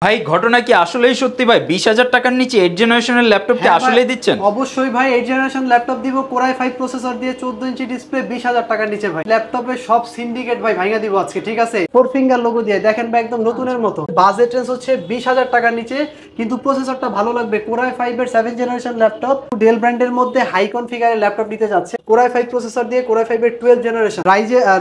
ভাই ঘটনা কি আসলেই সত্যি ভাই 20,000 টাকার নিচে 8 জেনারেশনের ল্যাপটপটি আসলেই দিচ্ছেন? অবশ্যই ভাই 8 জেনারেশন ল্যাপটপ দিব কোরাই 5 প্রসেসর দিয়ে 14 ইঞ্চি ডিসপ্লে 20,000 টাকার নিচে ভাই। ল্যাপটপে সব সিন্ডিকেট ভাই ভাঙা দিব আজকে, ঠিক আছে? 4 ফিঙ্গার লোগো দিয়ে দেখেন ভাই একদম নতুনের মতো। বাজেট রেঞ্জ হচ্ছে 20,000 টাকার নিচে, কিন্তু প্রসেসরটা ভালো লাগবে। কোরাই 5 এর 7 জেনারেশন ল্যাপটপ, ডেল ব্র্যান্ডের মধ্যে হাই কনফিগারের ল্যাপটপ নিতে যাচ্ছে কোরাই 5 প্রসেসর দিয়ে কোরাই 5 এর 12 জেনারেশন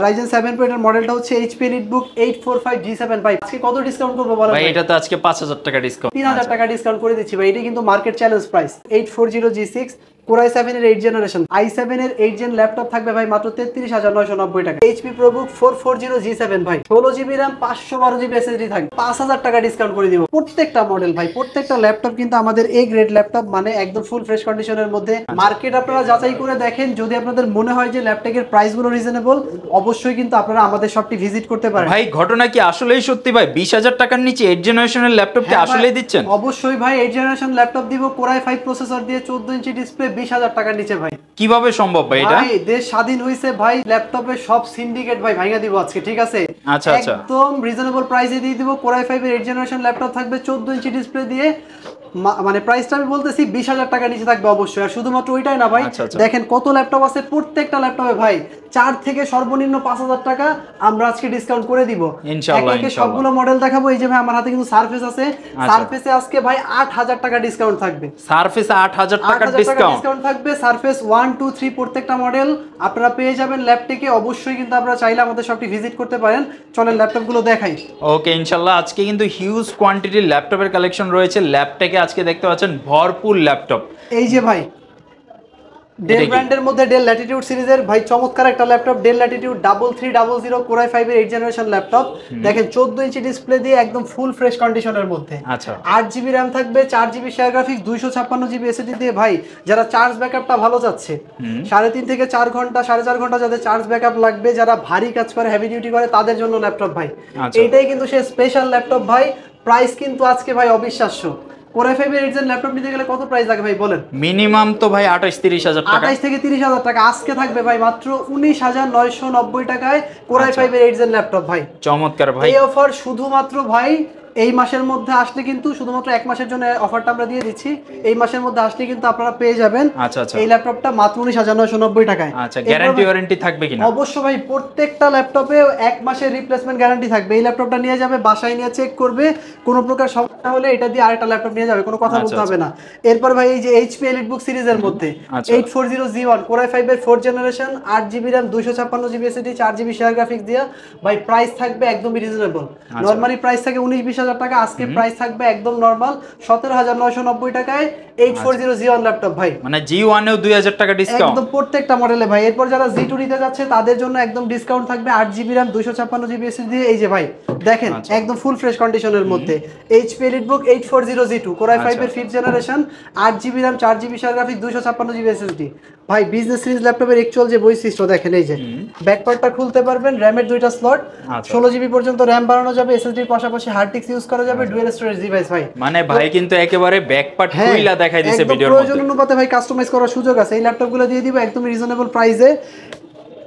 রাইজেন 7 প্রো এর মডেলটা হচ্ছে HP EliteBook 845G7 ভাই। আজকে কত ডিসকাউন্ট করব বলেন ভাই? এটা তো আজকে 5,000 টাকা ডিসকাউন্ট, 3,000 টাকা ডিসকাউন্ট করে দিচ্ছি ভাই। এটা কিন্তু market challenge price. 840G6 core i 7 এর 8 জেনারেশন i7 এর 8 জেন ল্যাপটপ থাকবে ভাই মাত্র 33,990 টাকা। HP ProBook 440G7 ভাই, 16GB RAM 512GB SSD থাকবে, 5,000 টাকা ডিসকাউন্ট করে দিব। প্রত্যেকটা মডেল ভাই, প্রত্যেকটা ল্যাপটপ কিন্তু আমাদের A গ্রেড ল্যাপটপ, মানে একদম ফুল ফ্রেশ কন্ডিশনের মধ্যে। মার্কেট আপনারা যাচাই করে দেখেন, যদি আপনাদের মনে হয় যে ল্যাপটপের প্রাইস গুলো রিজনেবল, অবশ্যই কিন্তু আপনারা আমাদের শপটি ভিজিট করতে পারেন। ভাই ঘটনা কি আসলেই সত্যি ভাই 20,000 টাকার নিচে 8 জেনারেশনের ল্যাপটপটি আসলেই দিচ্ছেন? অবশ্যই ভাই 8 জেনারেশন ল্যাপটপ দিব কোরাই 5 প্রসেসর দিয়ে 14 ইঞ্চি ডিসপ্লে 20,000 টাকার নিচে ভাই। কিভাবে সম্ভব ভাই এটা? ভাই দেশ স্বাধীন হইছে ভাই, ল্যাপটপে সব সিন্ডিকেট ভাই ভাঙা দিব আজকে, ঠিক আছে? আচ্ছা আচ্ছা, একদম রিজনেবল প্রাইসে দিয়ে দিব। কোরাই 5 এর 8 জেনারেশন ল্যাপটপ থাকবে 14 ইঞ্চি ডিসপ্লে দিয়ে, মানে প্রাইসটা আমি বলতেছি 20,000 টাকার নিচে থাকবে অবশ্যই। আর শুধুমাত্র ওইটাই না ভাই, দেখেন কত ল্যাপটপ আছে, প্রত্যেকটা ল্যাপটপে ভাই 4 থেকে সর্বনিম্ন 5,000 টাকা আমরা আজকে ডিসকাউন্ট করে দিব ইনশাআল্লাহ। একে সবগুলো মডেল দেখাবো। এই যে ভাই আমার হাতে কিন্তু সারফেস আছে, সারফেসে আজকে ভাই 8,000 টাকা ডিসকাউন্ট থাকবে। সারফেসে 8,000 টাকা ডিসকাউন্ট থাকবে। সারফেস 1 2 3 প্রত্যেকটা মডেল আপনারা পেয়ে যাবেন ল্যাপটপে। অবশ্যই কিন্তু আপনারা চাইলে আমাদের শপটি ভিজিট করতে পারেন। চলেন ল্যাপটপগুলো দেখাই। ওকে ইনশাআল্লাহ। আজকে কিন্তু হিউজ কোয়ান্টিটির ল্যাপটপের কালেকশন রয়েছে। ল্যাপটপে আজকে দেখতে পাচ্ছেন ভরপুর ল্যাপটপ। এই যে ভাই ডেল ব্র্যান্ডের মধ্যে ডেল ল্যাটিটিউড সিরিজের ভাই চমৎকার একটা ল্যাপটপ, ডেল ল্যাটিটিউড 3300 কোরাই 5 এর 8 জেনারেশন ল্যাপটপ। দেখেন 14 ইঞ্চি ডিসপ্লে দিয়ে একদম ফুল ফ্রেশ কন্ডিশনের মধ্যে। আচ্ছা, 8GB RAM থাকবে, 4GB share graphics, 256GB SSD দিয়ে ভাই যারা চার্জ ব্যাকআপটা ভালো যাচ্ছে, 3.5 থেকে 4 ঘন্টা 4.5 ঘন্টা যাদের চার্জ ব্যাকআপ লাগবে, যারা ভারী কাজ করে হেভি ডিউটি করে তাদের জন্য ল্যাপটপ ভাই। এইটাই কিন্তু সে স্পেশাল ল্যাপটপ ভাই। প্রাইস কিন্তু আজকে ভাই অবিশ্বাস্য। কোরাই 5 এর 8 জেন ল্যাপটপ নিতে গেলে কত প্রাইস লাগে ভাই বলেন? মিনিমাম তো ভাই 28-30,000 টাকা। 28 থেকে 30,000 টাকা। আজকে থাকবে ভাই মাত্র 19,990 টাকায় কোরাই 5 এর 8 জেন ল্যাপটপ ভাই। চমৎকার ভাই। এই অফার শুধুমাত্র ভাই এই মাসের মধ্যে আসলে, কিন্তু শুধুমাত্র এক মাসের জন্য অফারটা আমরা দিয়ে দিচ্ছি। এই মাসের মধ্যে আসলে কিন্তু আপনারা পেয়ে যাবেন এই ল্যাপটপটা মাত্র 19,990 টাকায়। আচ্ছা, গ্যারান্টি ওয়ারেন্টি থাকবে কিনা? অবশ্যই ভাই, প্রত্যেকটা ল্যাপটপে এক মাসের রিপ্লেসমেন্ট গ্যারান্টি থাকবে। এই ল্যাপটপটা নিয়ে যাবে, বাসায় নিয়ে চেক করবে, কোনো প্রকার সমস্যা হলে এটা দিয়ে আরেকটা ল্যাপটপ নিয়ে যাবে, কোনো কথা বলতে হবে না। এরপর ভাই এই যে HP EliteBook সিরিজের মধ্যে 840G1 কোরাই 5 এর 4 generation, 8GB RAM 256GB SSD 4GB share graphics দিয়ে ভাই প্রাইস থাকবে একদমই রিজনেবল। নরমালি প্রাইস থাকে 19-20,000 টাকা, আজকে প্রাইস থাকবে একদম নরমাল 17,990 টাকায় 840G1 ল্যাপটপ ভাই। মানে G1 এও 2,000 টাকা ডিসকাউন্ট একদম প্রত্যেকটা মডেলে ভাই। এরপর যারা G2 নিতে যাচ্ছে তাদের জন্য একদম ডিসকাউন্ট থাকবে, 8GB RAM 256GB SSD দিয়ে। এই যে ভাই দেখেন একদম ফুল ফ্রেশ কন্ডিশনের মধ্যে HP EliteBook 840G2 কোরাই 5 এর 5th generation, 8GB RAM 4GB share graphics 256GB SSD ভাই। বিজনেস সিরিজ ল্যাপটপের অ্যাকচুয়াল যে বৈশিষ্ট্য দেখেন, এই যে ব্যাকপার্টটা খুলতে পারবেন, র‍্যামের 2টা স্লট, 16GB পর্যন্ত র‍্যাম বাড়ানো যাবে, SSD এর পাশাপাশি হার্ড ডিস্ক ইউজ করা যাবে, ডুয়াল স্টোরেজ ডিভাইস ভাই। মানে ভাই কিন্তু একেবারে ব্যাকপার্ট খুইলা দেখাই দিয়েছে ভিডিওর মধ্যে। প্রয়োজন অনুপাতে ভাই কাস্টমাইজ করার সুযোগ আছে। এই ল্যাপটপগুলো দিয়ে দিব একদম রিজনেবল প্রাইসে।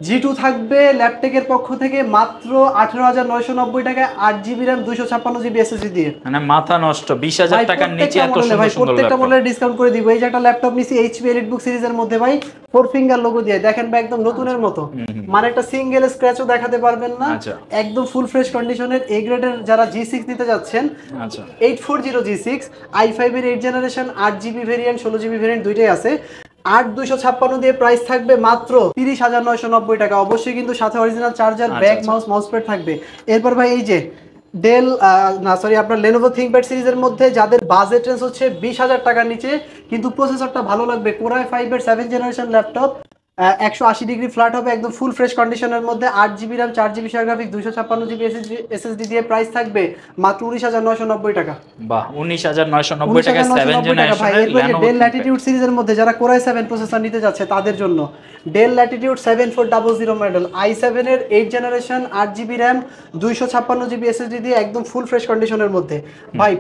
G2 থাকবে ল্যাপটপের পক্ষ থেকে মাত্র 18,990 টাকায়, 8GB RAM 256GB SSD দিয়ে। মানে মাথা নষ্ট, 20,000 টাকার নিচে এত সুন্দর সুন্দর প্রত্যেকটা মডেলে ডিসকাউন্ট করে দিব। এই যে একটা ল্যাপটপ নিছি HP EliteBook সিরিজের মধ্যে ভাই, 4 ফিঙ্গার লোগো দিয়ে, দেখেন ভাই একদম নতুনের মতো, মানে একটা সিঙ্গেল স্ক্র্যাচও দেখাতে পারবেন না। একদম ফুল ফ্রেশ কন্ডিশনের A গ্রেডের যারা G6 নিতে যাচ্ছেন, 840G6 i5 এর 8 generation, 8GB variant 16GB variant দুইটাই আছে। 8,256 দিয়ে প্রাইস থাকবে মাত্র 30,990 টাকা। অবশ্যই কিন্তু সাথে অরিজিনাল চার্জার, ব্যাক, মাউসপ্যাড থাকবে। এরপর ভাই এই যে ডেল আপনার Lenovo ThinkPad সিরিজের মধ্যে যাদের বাজেট রেঞ্জ হচ্ছে 20,000 টাকার নিচে, কিন্তু প্রসেসরটা ভালো লাগবে, কোরাই 5 এর 7 জেনারেশন ল্যাপটপ, 180 ডিগ্রি ফ্ল্যাট হবে, একদম ফুল ফ্রেশ কন্ডিশনের মধ্যে, 8GB RAM 4GB share graphics 256GB SSD দিয়ে প্রাইস থাকবে মাত্র 19,990 টাকা। বাহ, 19,990 টাকা 7 জেনারেশনের Lenovo ডেল ল্যাটিটিউড সিরিজের মধ্যে যারা কোরাই 7 প্রসেসর নিতে যাচ্ছে তাদের জন্য ডেল ল্যাটিটিউড 7400 মডেল, i7 এর 8 generation, 8GB RAM 256GB SSD দিয়ে একদম ফুল ফ্রেশ কন্ডিশনের মধ্যে ভাই।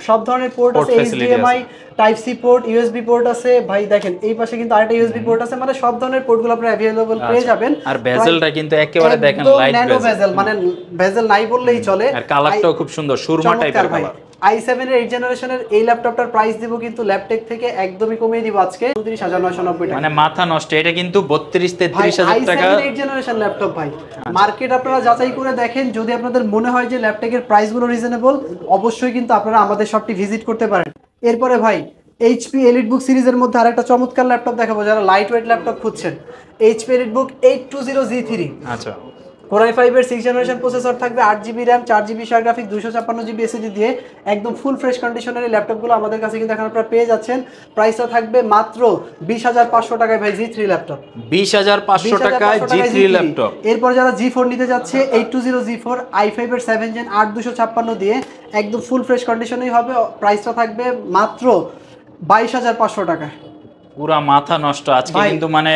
সব ধরনের পোর্ট আছে, HDMI, type C port, USB port আছে ভাই। দেখেন এই পাশে কিন্তু আরেকটা USB পোর্ট আছে, মানে সব ধরনের পোর্টগুলো আপনারা अवेलेबल পেয়ে যাবেন। আর বেজেলটা কিন্তু একেবারে দেখেন লাইট বেজেল, মানে বেজেল নাই বললেই চলে। আর কালারটাও খুব সুন্দর, সুরমা টাইপের কালার। i7 এর 8 জেনারেশনের এই ল্যাপটপটার প্রাইস দিব কিন্তু ল্যাপটেক থেকে একদমই কমিয়ে দিব আজকে 29990 টাকা। মানে মাথা নষ্ট, এটা কিন্তু 32-33 টাকা। i7 8 জেনারেশন ল্যাপটপ ভাই, মার্কেট আপনারা যাচাই করে দেখেন, যদি আপনাদের মনে হয় যে ল্যাপটপের প্রাইসগুলো রিজনেবল, অবশ্যই কিন্তু আপনারা আমাদের শপটি ভিজিট করতে পারেন। এরপরে ভাই HP EliteBook সিরিজের মধ্যে আরেকটা চমৎকার ল্যাপটপ দেখাবো যারা লাইট ওয়েট ল্যাপটপ খুঁজছেন। HP EliteBook 820G3। আচ্ছা, Core i5 এর 6 জেনারেশন প্রসেসর থাকবে, 8GB RAM, 4GB share graphic, 256GB SSD দিয়ে একদম ফুল ফ্রেশ কন্ডিশনের এই ল্যাপটপগুলো আমাদের কাছে কিন্তু এখন আপনারা পেয়ে যাচ্ছেন। প্রাইসটা থাকবে মাত্র 20500 টাকায় ভাই G3 ল্যাপটপ। 20500 টাকায় G3 ল্যাপটপ। এরপর যারা G4 নিতে যাচ্ছে 820G4 i5 এর 7 জেন 8256 দিয়ে একদম ফুল ফ্রেশ কন্ডিশনেই হবে। প্রাইসটা থাকবে মাত্র 22500 টাকায়। পুরা মাথা নষ্ট আজকে কিন্তু, মানে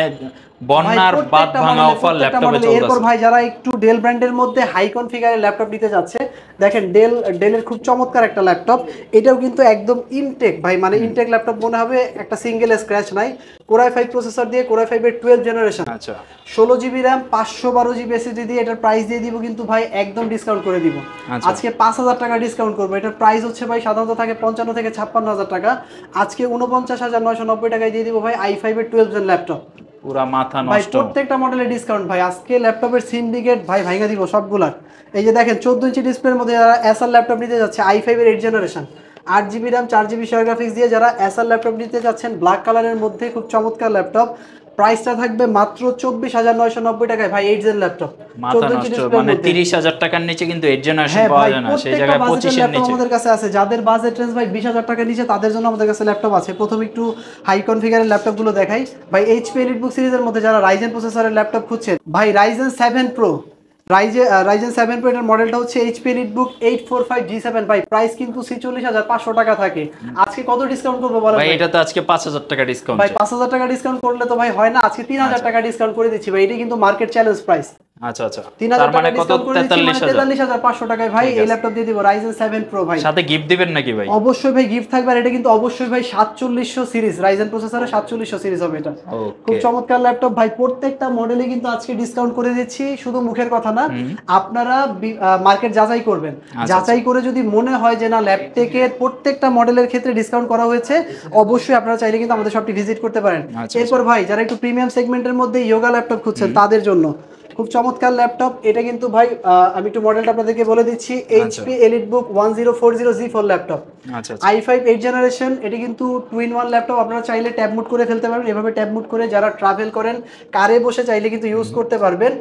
বন্যার বাদ ভাঙা অফার ল্যাপটপে চলতেছে। এরপর ভাই যারা একটু ডেল ব্র্যান্ডের মধ্যে হাই কনফিগারের ল্যাপটপ নিতে যাচ্ছে, দেখেন ডেলের খুব চমৎকার একটা ল্যাপটপ। এটাও কিন্তু একদম ইনটেক ভাই, মানে ইনটেক ল্যাপটপ মনে হবে, একটা সিঙ্গেল স্ক্র্যাচ নাই। Core i5 প্রসেসর দিয়ে, Core i5 এর 12 জেনারেশন, আচ্ছা 16GB RAM, 512GB SSD দিয়ে এটার প্রাইস দিয়ে দিব কিন্তু ভাই একদম ডিসকাউন্ট করে দিব। আজকে 5000 টাকা ডিসকাউন্ট করবো। এটার প্রাইস হচ্ছে ভাই সাধারণত থাকে 55 থেকে 56000 টাকা, আজকে 49990 টাকায় দিয়ে দিব ভাই i5 এর 12 জেন ল্যাপটপ। পুরা মাথা ভাই নষ্ট, প্রত্যেকটা মডেলের ডিসকাউন্ট ভাই। আজকে ল্যাপটপের সিন্ডিকেট ভাই ভাঙা দিব সবগুলার। এই যে দেখেন 14 ইঞ্চি ডিসপ্লের মধ্যে যারা এসআর ল্যাপটপ নিতে যাচ্ছে, i5 এর 8 generation, 8GB RAM, 4GB share graphics দিয়ে যারা এসআর ল্যাপটপ নিতে যাচ্ছেন, ব্ল্যাক কালারের মধ্যে খুব চমৎকার ল্যাপটপ। প্রাইসটা থাকবে মাত্র 24990 টাকায় ভাই 8 জেন ল্যাপটপ। মাথা নষ্ট, মানে 30000 টাকার নিচে কিন্তু 8 জেনারেশন পাওয়া যায় না, সেই জায়গায় 25 এর নিচে আমাদের কাছে আছে। যাদের বাজেট রেঞ্জ ভাই 20000 টাকার নিচে, তাদের জন্য আমাদের কাছে ল্যাপটপ আছে। প্রথমে একটু হাই কনফিগারের ল্যাপটপগুলো দেখাই ভাই। HP EliteBook সিরিজের মধ্যে যারা রাইজেন প্রসেসরের ল্যাপটপ খুঁজছেন, ভাই Ryzen 7 Pro, Ryzen 7 Pro এটার মডেলটা হচ্ছে HP EliteBook 845G7 ভাই। প্রাইস কিন্তু 46500 টাকা থাকে। আজকে কত ডিসকাউন্ট করবো বলেন ভাই? এটা তো আজকে 5000 টাকা ডিসকাউন্ট ভাই। 5000 টাকা ডিসকাউন্ট করলে তো ভাই হয় না, আজকে 3000 টাকা ডিসকাউন্ট করে দিচ্ছি ভাই। এটা কিন্তু মার্কেট চ্যালেঞ্জ প্রাইস। আচ্ছা আচ্ছা, 3000 তার মানে টাকা কত? ডিসকাউন্ট করে দিচ্ছি, 43500 টাকায় ভাই এই ল্যাপটপ দিয়ে দিব Ryzen 7 Pro ভাই। সাথে গিফট দিবেন নাকি ভাই? অবশ্যই ভাই গিফট থাকবে। আর এটা কিন্তু অবশ্যই ভাই 4700 সিরিজ, Ryzen প্রসেসরের 4700 সিরিজ হবে এটা। খুব চমৎকার ল্যাপটপ ভাই। প্রত্যেকটা মডেলে কিন্তু আজকে ডিসকাউন্ট করে দিচ্ছি, শুধু মুখের কথা না, আপনারা মার্কেট যাচাই করবেন। যাচাই করে যদি মনে হয় যে না ল্যাপটেকের প্রত্যেকটা মডেলের ক্ষেত্রে ডিসকাউন্ট করা হয়েছে, অবশ্যই আপনারা চাইলে কিন্তু আমাদের শপটি ভিজিট করতে পারেন। এরপর ভাই যারা একটু প্রিমিয়াম সেগমেন্টের মধ্যে ইয়োগা ল্যাপটপ খুঁজছেন, তাদের জন্য খুব চমৎকার ল্যাপটপ। এটা কিন্তু ভাই আমি একটু মডেলটা আপনাদেরকে বলে দিচ্ছি। HP EliteBook 1040G4 laptop, i5 8 generation. এটা কিন্তু 2-in-1 ল্যাপটপ। আপনারা চাইলে ট্যাব মুড করে ফেলতে পারবেন। এভাবে ট্যাব মুড করে যারা ট্রাভেল করেন, কারে বসে চাইলে কিন্তু ইউজ করতে পারবেন।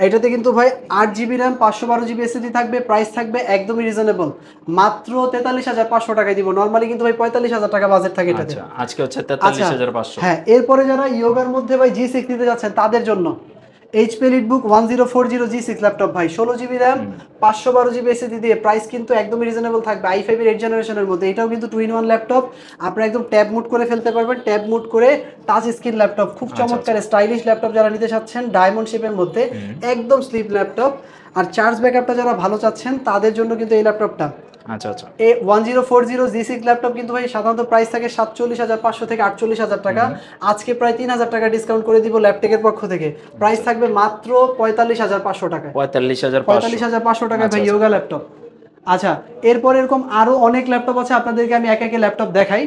এটাতে কিন্তু ভাই 8GB RAM, 512GB SSD থাকবে। প্রাইস থাকবে একদমই রিজনেবল, মাত্র 43500 টাকায় দিব। নরমালি কিন্তু ভাই 45000 টাকা বাজেট থাকে এটাতে। আজকে হচ্ছে 43500। হ্যাঁ, এরপরে যারা ইয়োগার মধ্যে ভাই G6 নিতে যাচ্ছেন, তাদের জন্য HP EliteBook 1040G6 ল্যাপটপ ভাই, 16GB RAM, 512GB SSD দিয়ে। প্রাইস কিন্তু একদমই রিজনেবল থাকবে i5 এর 8 জেনারেশনের মধ্যে। এটাও কিন্তু 2-in-1 ল্যাপটপ। আপনারা একদম ট্যাব মুড করে ফেলতে পারবেন। ট্যাব মুড করে টাচ স্ক্রিন ল্যাপটপ, খুব চমৎকার স্টাইলিশ ল্যাপটপ যারা নিতে চাচ্ছেন, ডায়মন্ড শেপের মধ্যে একদম স্লিপ ল্যাপটপ। আর চার্জ ব্যাকআপটা যারা ভালো চাচ্ছেন, তাদের জন্য কিন্তু এই ল্যাপটপটা। আচ্ছা আচ্ছা, এই 1040G6 ল্যাপটপ কিন্তু ভাই সাধারণত প্রাইস থাকে 47500 থেকে 48000 টাকা। আজকে প্রায় 3000 টাকা ডিসকাউন্ট করে দিব ল্যাপটেকের পক্ষ থেকে। প্রাইস থাকবে মাত্র 45500 টাকা। 45500 টাকা ভাই ইয়োগা ল্যাপটপ। আচ্ছা, এরপর এরকম আরো অনেক ল্যাপটপ আছে, আপনাদেরকে আমি এক একে ল্যাপটপ দেখাই।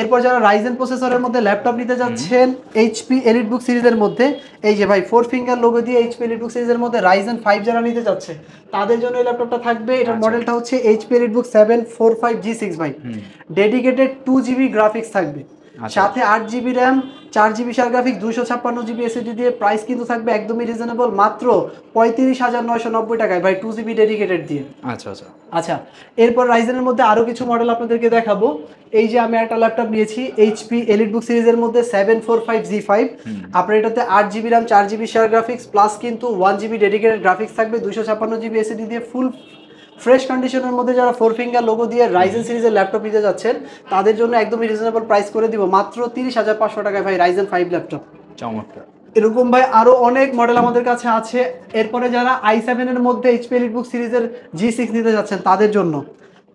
এরপর যারা রাইজেন প্রসেসরের মধ্যে ল্যাপটপ নিতে যাচ্ছেন, HP EliteBook সিরিজের মধ্যে, এই যে ভাই 4 ফিঙ্গার লোগো দিয়ে HP EliteBook সিরিজের মধ্যে Ryzen 5 যারা নিতে যাচ্ছে, তাদের জন্য এই ল্যাপটপটা থাকবে। এটার মডেলটা হচ্ছে HP EliteBook 745G6 ভাই। ডেডিকেটেড 2GB গ্রাফিক্স থাকবে, সাথে 8GB RAM, 4GB share graphics, 256GB SSD দিয়ে। প্রাইস কিন্তু থাকবে একদমই রিজনেবল, মাত্র 35990 টাকায় ভাই, 2GB ডেডিকেটেড দিয়ে। আচ্ছা আচ্ছা আচ্ছা, এরপর রাইজেনের মধ্যে আরো কিছু মডেল আপনাদেরকে দেখাবো। এই যে আমি একটা ল্যাপটপ নিয়েছি HP EliteBook সিরিজের মধ্যে 745G5। আপনার এটাতে 8GB RAM, 4GB share graphics plus কিন্তু 1GB ডেডিকেটেড গ্রাফিক্স থাকবে, 256GB SSD দিয়ে। ফুল ফ্রেশ কন্ডিশনের মধ্যে যারা 4 ফিঙ্গার লোগো দিয়ে রাইজেন সিরিজের ল্যাপটপ নিতে যাচ্ছেন, তাদের জন্য একদমই রিজনেবল প্রাইস করে দিব, মাত্র 30500 টাকায় ভাই Ryzen 5 ল্যাপটপ। চমৎকার। এরকম ভাই আরো অনেক মডেল আমাদের কাছে আছে। এরপরে যারা i7 এর মধ্যে HP EliteBook সিরিজের G6 নিতে যাচ্ছেন, তাদের জন্য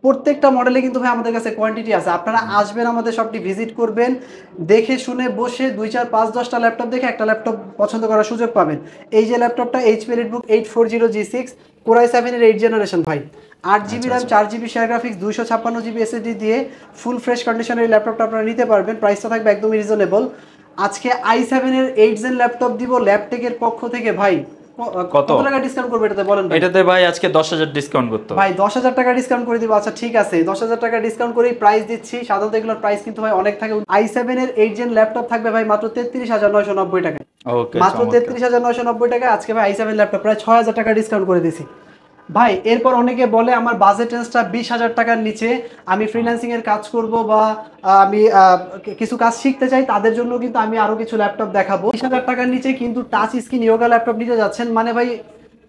প্রত্যেকটা মডেলে কিন্তু ভাই আমাদের কাছে কোয়ান্টিটি আছে। আপনারা আসবেন, আমাদের শপটি ভিজিট করবেন, দেখে শুনে বসে 2, 4, 5, 10টা ল্যাপটপ দেখে একটা ল্যাপটপ পছন্দ করার সুযোগ পাবেন। এই যে ল্যাপটপটা HP EliteBook 840G6 Core i7 এর 8 জেনারেশন ভাই, 8GB RAM 4GB share graphics 256GB SSD দিয়ে ফুল ফ্রেশ কন্ডিশনের এই ল্যাপটপটা আপনারা নিতে পারবেন। প্রাইসটা থাকবে একদমই রিজনেবল। আজকে i7 এর 8 জেন ল্যাপটপ দিব ল্যাপটেকের পক্ষ থেকে ভাই। কত টাকা ডিসকাউন্ট করবে এটাতে বলেন ভাই? এটাতে ভাই আজকে 10,000 ডিসকাউন্ট করতে ভাই 10,000 টাকা ডিসকাউন্ট করে দিব। আচ্ছা ঠিক আছে, 10,000 টাকা ডিসকাউন্ট করেই প্রাইস দিচ্ছি। সাধারণত এগুলোর প্রাইস কিন্তু ভাই অনেক থাকে। i7 এর 8 জেন ল্যাপটপ থাকবে ভাই মাত্র 33,990 টাকায়। ওকে, মাত্র 33,990 টাকায় আজকে ভাই i7 ল্যাপটপ প্রায় 6,000 টাকা ডিসকাউন্ট করে দিছি ভাই। এরপর অনেকে বলে আমার বাজেট রেঞ্জটা 20,000 টাকার নিচে, আমি ফ্রিল্যান্সিং এর কাজ করব বা আমি কিছু কাজ শিখতে চাই, তাদের জন্য কিন্তু আমি আরো কিছু ল্যাপটপ দেখাবো। 20,000 টাকার নিচে কিন্তু টাচ স্ক্রিন ইয়োগা ল্যাপটপ নিতে যাচ্ছেন মানে ভাই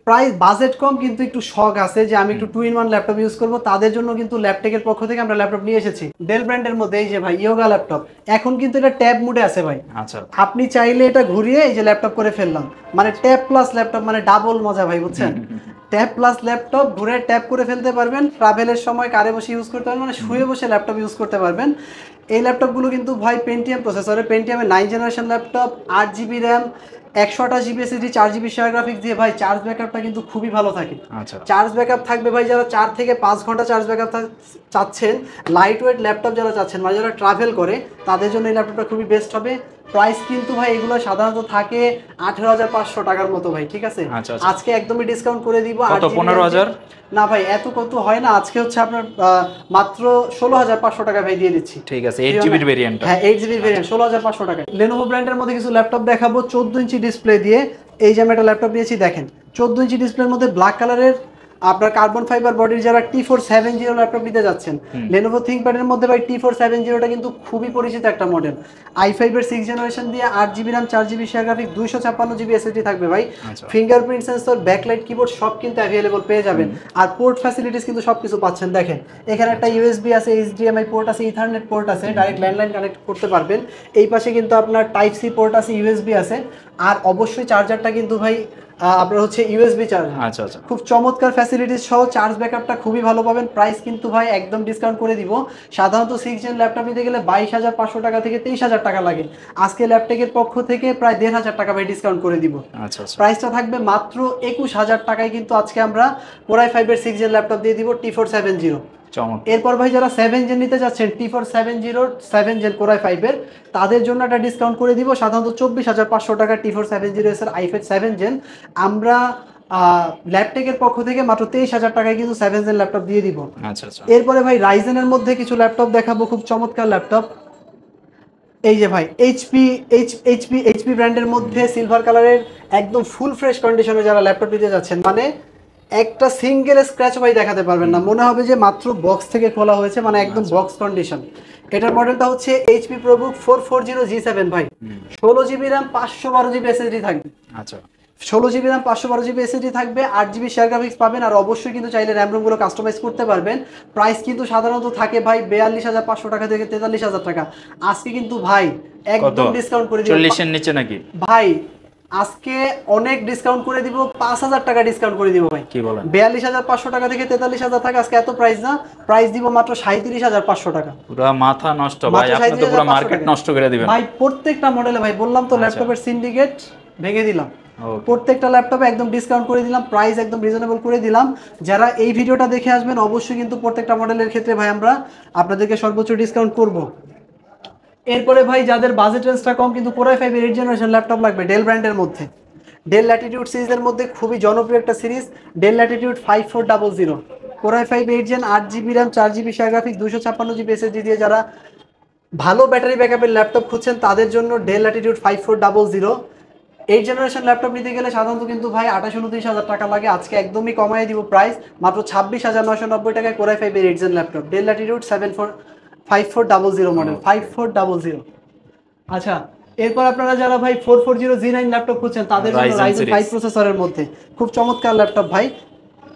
প্রাইস বাজেট কম কিন্তু একটু শখ আছে যে আমি একটু 2-in-1 ল্যাপটপ ইউজ করব, তাদের জন্য কিন্তু ল্যাপটেকের পক্ষ থেকে আমরা ল্যাপটপ নিয়ে এসেছি ডেল ব্র্যান্ডের মধ্যে। এই যে ভাই ইয়োগা ল্যাপটপ, এখন কিন্তু এটা ট্যাব মোডে আছে ভাই। আচ্ছা, আপনি চাইলে এটা ঘুরিয়ে এই যে ল্যাপটপ করে ফেললাম, মানে ট্যাব প্লাস ল্যাপটপ, মানে ডাবল মজা ভাই, বুঝছেন? ট্যাব প্লাস ল্যাপটপ ঘুরে ট্যাব করে ফেলতে পারবেন, ট্রাভেলের সময় কারে বসে ইউজ করতে পারবেন, মানে শুয়ে বসে ল্যাপটপ ইউজ করতে পারবেন। এই ল্যাপটপগুলো কিন্তু ভাই পেন্টিয়াম প্রসেসরে, পেন্টিয়ামের 9 generation laptop, 8GB RAM 128GB SSD 4GB share graphics দিয়ে ভাই চার্জ ব্যাকআপটা কিন্তু খুবই ভালো থাকে। আচ্ছা, চার্জ ব্যাকআপ থাকবে ভাই, যারা 4 থেকে 5 ঘন্টা চার্জ ব্যাকআপ চাচ্ছেন, লাইট ওয়েট ল্যাপটপ যারা চাচ্ছেন, মানে যারা ট্রাভেল করে, তাদের জন্য এই ল্যাপটপটা খুবই বেস্ট হবে। প্রাইস কিন্তু ভাই এগুলো সাধারণত থাকে 18,500 টাকার মতো ভাই, ঠিক আছে? আজকে একদমই ডিসকাউন্ট করে দিব। 15,000 না ভাই, এত কত হয় না, আজকে হচ্ছে আপনার মাত্র 16,500 টাকা ভাই দিয়ে দিচ্ছি। ঠিক আছে, 8GB ভেরিয়েন্ট। হ্যাঁ 8GB ভেরিয়েন্ট 16,500 টাকা। Lenovo ব্র্যান্ডের মধ্যে কিছু ল্যাপটপ দেখাবো 14 ইঞ্চি ডিসপ্লে দিয়ে। এই যে আমি একটা ল্যাপটপ নিয়েছি, দেখেন 14 ইঞ্চি ডিসপ্লের মধ্যে ব্ল্যাক কালারের আপনার কার্বন ফাইবার বডির যারা T470 ল্যাপটপ নিতে যাচ্ছেন, Lenovo ThinkPad এর মধ্যে ভাই T470টা কিন্তু খুবই পরিচিত একটা মডেল। i5 এর 6 জেনারেশন দিয়ে 8GB RAM 4GB share graphics 256GB SSD থাকবে ভাই। ফিঙ্গারপ্রিন্ট সেন্সর, ব্যাকলাইট কিবোর্ড সব কিন্তু অ্যাভেলেবল পেয়ে যাবেন। আর পোর্ট ফ্যাসিলিটিস কিন্তু সবকিছু পাচ্ছেন। দেখেন এখানে একটা USB আছে, HDMI পোর্ট আছে, ইথারনেট পোর্ট আছে, ডাইরেক্ট ল্যান্ডলাইন কানেক্ট করতে পারবেন। এই পাশে কিন্তু আপনার টাইপ সি পোর্ট আছে, USB আছে, আর অবশ্যই চার্জারটা কিন্তু ভাই আপনার হচ্ছে ইউএসবি চার্জার। আচ্ছা আচ্ছা, খুব চমৎকার ফ্যাসিলিটিস সহ চার্জ ব্যাকআপটা খুবই ভালো পাবেন। প্রাইস কিন্তু ভাই একদম ডিসকাউন্ট করে দিব। সাধারণত 6 জেন ল্যাপটপ নিতে গেলে 22,500 টাকা থেকে 23,000 টাকা লাগে, আজকে ল্যাপটেকের পক্ষ থেকে প্রায় 1,500 টাকা ভাই ডিসকাউন্ট করে দিব। আচ্ছা আচ্ছা, প্রাইসটা থাকবে মাত্র 21,000 টাকায়। কিন্তু আজকে আমরা Core i5 এর 6 জেন ল্যাপটপ দিয়ে দিব T470। এরপর ভাই যারা 7 জেন নিতে যাচ্ছেন T470 7 জেন Core i5 এর, তাদের জন্য একটা ডিসকাউন্ট করে দিব। সাধারণত 24,500 টাকা T470 এর i5 7 জেন আমরা ল্যাপটেকের পক্ষ থেকে মাত্র 23,000 টাকায় কিন্তু 7 জেন ল্যাপটপ দিয়ে দিব। আচ্ছা আচ্ছা, এরপরে ভাই রাইজেনের মধ্যে কিছু ল্যাপটপ দেখাবো, খুব চমৎকার ল্যাপটপ। এই যে ভাই HP ব্র্যান্ডের মধ্যে সিলভার কালারের একদম ফুল ফ্রেশ কন্ডিশনে যারা ল্যাপটপ নিতে যাচ্ছেন, মানে একটা সিঙ্গেল স্ক্র্যাচ ভাই দেখাতে পারবেন না, মনে হবে যে মাত্র বক্স থেকে খোলা হয়েছে, মানে একদম বক্স কন্ডিশন। এটার মডেলটা হচ্ছে HP ProBook 440G7 ভাই, 16GB RAM 512GB SSD থাকবে। আচ্ছা, 16GB RAM 512GB SSD থাকবে, 8GB শেয়ার গ্রাফিক্স পাবেন, আর অবশ্যই কিন্তু চাইলে র্যাম রোমগুলো কাস্টমাইজ করতে পারবেন। প্রাইস কিন্তু সাধারণত থাকে ভাই 42,500 টাকা থেকে 43,000 টাকা। আজকে কিন্তু ভাই একদম ডিসকাউন্ট করে দিব। 40 এর নিচে নাকি ভাই? আজকে অনেক ডিসকাউন্ট করে দিব, 5,000 টাকা ডিসকাউন্ট করে দিব ভাই। কি বলেন? 42,500 টাকা থেকে 43,000 টাকা, আজকে এত প্রাইস না, প্রাইস দিব মাত্র 37,500 টাকা। পুরো মাথা নষ্ট ভাই, আপনি তো পুরো মার্কেট নষ্ট করে দিবেন ভাই। প্রত্যেকটা মডেলে ভাই বললাম তো ল্যাপটপের সিন্ডিকেট ভেঙে দিলাম, প্রত্যেকটা ল্যাপটপে একদম ডিসকাউন্ট করে দিলাম, প্রাইস একদম রিজনেবল করে দিলাম। যারা এই ভিডিওটা দেখে আসবেন অবশ্যই কিন্তু প্রত্যেকটা মডেলের ক্ষেত্রে ভাই আমরা আপনাদেরকে সর্বোচ্চ ডিসকাউন্ট করব। এরপরে ভাই যাদের বাজেট রেঞ্জটা কম কিন্তু Core i5 এর 8 জেনারেশন ল্যাপটপ লাগবে ডেল ব্র্যান্ডের মধ্যে, ডেল ল্যাটিটিউড সিরিজের মধ্যে খুবই জনপ্রিয় একটা series Dell Latitude 5400, Core i5 8 gen 8GB RAM 4GB share graphics 256GB SSD দিয়ে যারা ভালো ব্যাটারি ব্যাকআপের ল্যাপটপ খুঁজছেন, তাদের জন্য ডেল ল্যাটিটিউড 5400। 8 জেনারেশন ল্যাপটপ নিতে গেলে সাধারণত কিন্তু ভাই 28-29,000 টাকা লাগে, আজকে একদমই কমাই দিব প্রাইস মাত্র 26,990 টাকায় Core i5 এর 8 gen laptop Dell Latitude 5400 model 5400। আচ্ছা, এরপর আপনারা যারা ভাই 440G9 ল্যাপটপ খুঁজছেন, তাদের জন্য Ryzen 5 প্রসেসরের মধ্যে খুব চমৎকার ল্যাপটপ ভাই।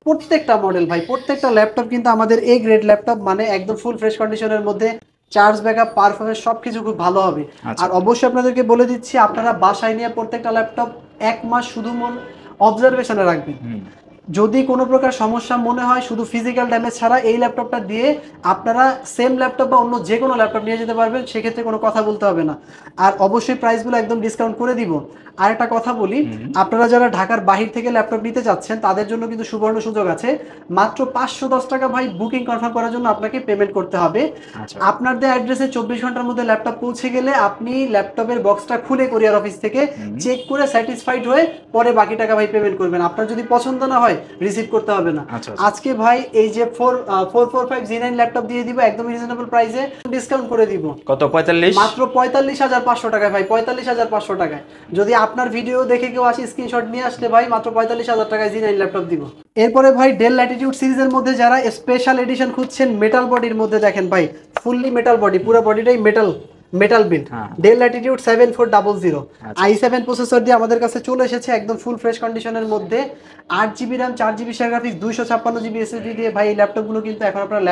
প্রত্যেকটা মডেল ভাই, প্রত্যেকটা ল্যাপটপ কিন্তু আমাদের A গ্রেড ল্যাপটপ, মানে একদম ফুল ফ্রেশ কন্ডিশনের মধ্যে, চার্জ ব্যাকআপ পারফরম্যান্স সবকিছু খুব ভালো হবে। আর অবশ্যই আপনাদেরকে বলে দিচ্ছি, আপনারা বাসায় নিয়ে প্রত্যেকটা ল্যাপটপ 1 মাস শুধু অবজারভেশনে রাখবেন। যদি কোনো প্রকার সমস্যা মনে হয় শুধু ফিজিক্যাল ড্যামেজ ছাড়া এই ল্যাপটপটা দিয়ে আপনারা সেম ল্যাপটপ বা অন্য যে কোনো ল্যাপটপ নিয়ে যেতে পারবেন, সেক্ষেত্রে কোনো কথা বলতে হবে না। আর অবশ্যই প্রাইসগুলো একদম ডিসকাউন্ট করে দিব। আর একটা কথা বলি, আপনারা যারা ঢাকার বাহির থেকে ল্যাপটপ নিতে চাচ্ছেন তাদের জন্য কিন্তু সুবর্ণ সুযোগ আছে। মাত্র 510 টাকা ভাই বুকিং কনফার্ম করার জন্য আপনাকে পেমেন্ট করতে হবে। আপনার দেওয়া অ্যাড্রেসে 24 ঘন্টার মধ্যে ল্যাপটপ পৌঁছে গেলে আপনি ল্যাপটপের বক্সটা খুলে কুরিয়ার অফিস থেকে চেক করে স্যাটিসফাইড হয়ে পরে বাকি টাকা ভাই পেমেন্ট করবেন। আপনার যদি পছন্দ না হয় রিসিভ করতে হবে না। আজকে ভাই এই যে 445 G9 ল্যাপটপ দিয়ে দিব একদম রিজনেবল প্রাইসে, ডিসকাউন্ট করে দিব। কত? 45? মাত্র 45,500 টাকায় ভাই, 45,500 টাকায়। যদি আপনার ভিডিও দেখে কেউ আসি স্ক্রিনশট নিয়ে আসলে ভাই মাত্র 45,000 টাকায় G9 ল্যাপটপ দিব। এরপরে ভাই ডেল ল্যাটিটিউড সিরিজের মধ্যে যারা স্পেশাল এডিশন খুঁজছেন মেটাল বডির মধ্যে, দেখেন ভাই ফুললি মেটাল বডি, পুরো বডিটাই metal build, Dell Latitude 7400 i7 processor দিয়ে আমাদের কাছে চলে এসেছে একদম ফুল ফ্রেশ কন্ডিশনের মধ্যে। 8GB RAM 4GB share graphics 256GB SSD দিয়ে ভাই এই ল্যাপটপগুলো কিন্তু এখন আপনারা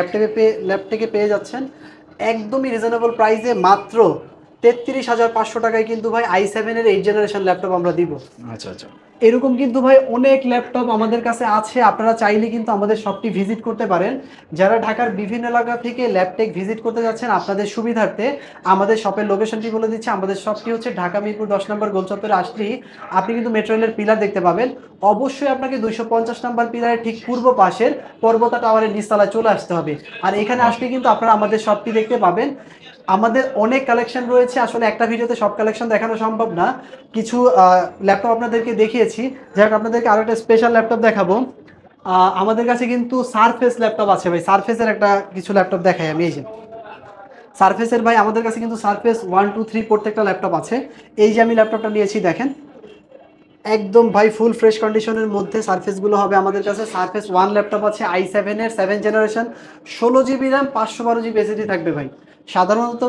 ল্যাপটপে পেয়ে যাচ্ছেন একদমই রিজনেবল প্রাইসে মাত্র 33,500 টাকায় কিন্তু ভাই i7 এর 8th জেনারেশন ল্যাপটপ আমরা দিব। আচ্ছা আচ্ছা, এরকম কিন্তু ভাই অনেক ল্যাপটপ আমাদের কাছে আছে, আপনারা চাইলে কিন্তু আমাদের শপটি ভিজিট করতে পারেন। যারা ঢাকার বিভিন্ন এলাকা থেকে ল্যাপটেক ভিজিট করতে যাচ্ছেন আপনাদের সুবিধার্থে আমাদের শপের লোকেশনটি বলে দিচ্ছি। আমাদের শপটি হচ্ছে ঢাকা মিরপুর 10 নম্বর গোলচত্বরে আসলেই আপনি কিন্তু মেট্রো রেলের পিলার দেখতে পাবেন। অবশ্যই আপনাকে 250 নম্বর পিলারের ঠিক পূর্ব পাশের পর্বতা টাওয়ারের নিচতলায় চলে আসতে হবে। আর এখানে আসলে কিন্তু আপনারা আমাদের শপটি দেখতে পাবেন। আমাদের অনেক কালেকশন রয়েছে, আসলে একটা ভিডিওতে সব কালেকশন দেখানো সম্ভব না। কিছু ল্যাপটপ আপনাদেরকে দেখিয়েছি, যাই হোক আপনাদেরকে আরো একটা স্পেশাল ল্যাপটপ দেখাবো। আমাদের কাছে কিন্তু সারফেস ল্যাপটপ আছে ভাই, সারফেসের একটা কিছু ল্যাপটপ দেখাই আমি। এই যে সারফেসের ভাই আমাদের কাছে কিন্তু সারফেস 1 2 3 প্রত্যেকটা ল্যাপটপ আছে। এই যে আমি ল্যাপটপটা নিয়েছি দেখেন একদম ভাই ফুল ফ্রেশ কন্ডিশনের মধ্যে সারফেসগুলো হবে আমাদের কাছে। সারফেস 1 ল্যাপটপ আছে i7 এর 7th generation, 16GB RAM 512GB SSD থাকবে ভাই। সাধারণত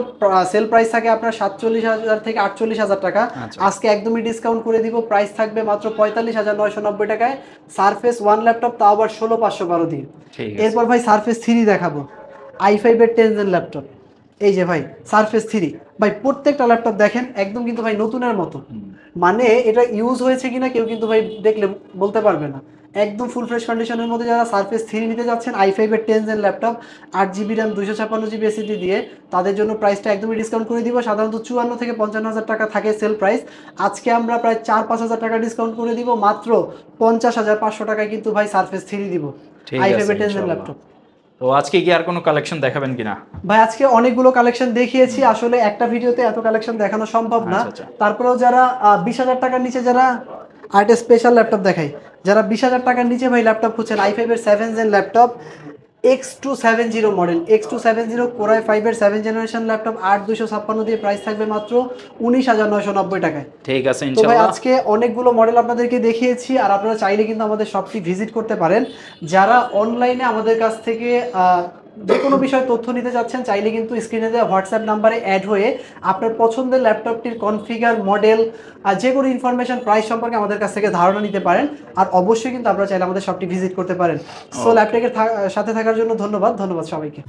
সেল প্রাইস থাকে আপনার 47,000 থেকে 48,000 টাকা। আজকে একদমই ডিসকাউন্ট করে দিব, প্রাইস থাকবে মাত্র 45,990 টাকায়। সারফেস 1 ল্যাপটপ তাও আবার 16512 দিয়ে। এরপর ভাই সারফেস 3 দেখাবো, i5 এর 10th জেন ল্যাপটপ। এই যে ভাই সারফেস 3 ভাই প্রত্যেকটা ল্যাপটপ দেখেন একদম কিন্তু ভাই নতুনের মতো, মানে এটা ইউজ হয়েছে কিনা কেউ কিন্তু ভাই দেখলে বলতে পারবে না। একদম ফুল ফ্রেশ কন্ডিশনের মধ্যে যারা সারফেস 3 নিতে যাচ্ছেন i5 এর 10th gen laptop 8GB RAM 256GB SSD দিয়ে, তাদের জন্য প্রাইসটা একদমই ডিসকাউন্ট করে দিব। সাধারণত 54 থেকে 55,000 টাকা থাকে সেল প্রাইস, আজকে আমরা প্রায় 4-5,000 টাকা ডিসকাউন্ট করে দিব, মাত্র 50,500 টাকায় কিন্তু ভাই সারফেস 3 দিব i5 এর 10th জেন ল্যাপটপ। তো আজকে কি আর কোনো কালেকশন দেখাবেন কিনা? ভাই আজকে অনেকগুলো কালেকশন দেখিয়েছি, আসলে একটা ভিডিওতে এত কালেকশন দেখানো সম্ভব না। তারপরেও যারা 20,000 টাকার নিচে যারা আরেকটা স্পেশাল ল্যাপটপ দেখাই, যারা 20,000 টাকার নিচে ভাই ল্যাপটপ খুঁজছেন i5 এর 7th gen laptop X270 model, X270 Core i5 এর 7th জেনারেশন ল্যাপটপ 8256 দিয়ে প্রাইস থাকবে মাত্র 19,990 টাকায়। ঠিক আছে তো ইনশাআল্লাহ। ভাই আজকে অনেকগুলো মডেল আপনাদেরকে দেখিয়েছি, আর আপনারা চাইলে কিন্তু আমাদের শপটি ভিজিট করতে পারেন। যারা অনলাইনে আমাদের কাছ থেকে যে কোনো বিষয়ে তথ্য নিতে চাচ্ছেন চাইলে কিন্তু স্ক্রিনে দেওয়া হোয়াটসঅ্যাপ নাম্বারে অ্যাড হয়ে আপনার পছন্দের ল্যাপটপটির কনফিগার, মডেল আর যে কোনো ইনফরমেশন প্রাইস সম্পর্কে আমাদের কাছ থেকে ধারণা নিতে পারেন। আর অবশ্যই কিন্তু আপনারা চাইলে আমাদের শপটি ভিজিট করতে পারেন। সো ল্যাপটপের সাথে থাকার জন্য ধন্যবাদ সবাইকে।